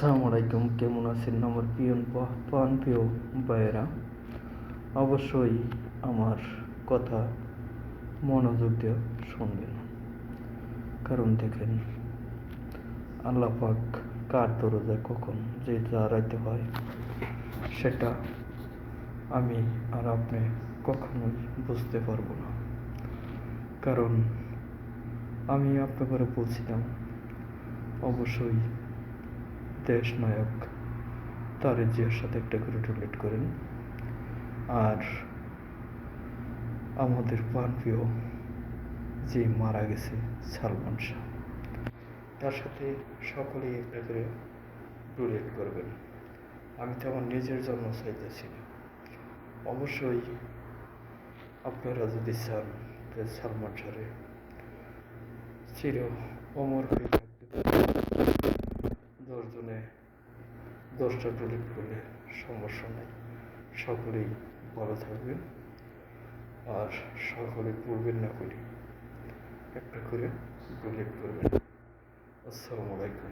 আসসালামু আলাইকুম। কেমন আছেন আমার প্রিয় ভাইয়েরা? অবশ্যই আমার কথা মনোযোগ দিয়ে শুনবেন, কারণ দেখেন আল্লাহ পাক কার দরজায় কখন যে দাঁড়াইতে হয় সেটা আমি আর আপনি কখনোই বুঝতে পারবো না। কারণ আমি আপনাকে বলছিলাম অবশ্যই দেশ নায়ক তারেক জিয়ার সাথে একটা করে রিলেট করেন, আর আমাদের প্রাণপ্রিয় যে মারা গেছে সালমান শাহ, তার সাথে সকলেই একটা করে রিলেট করবেন। আমি তো আমার নিজের জন্য চাইতেছি না, অবশ্যই আপনারা যদি চান যে সালমান শাহের চির অমর হয়ে থাকতে 10 জনে 10টা রিলেট করলে সমস্যা নেই। সকলেই ভালো থাকবেন আর সকলে পড়বেন না করি একটা করে রিলেট করবেন। আসসালামু আলাইকুম।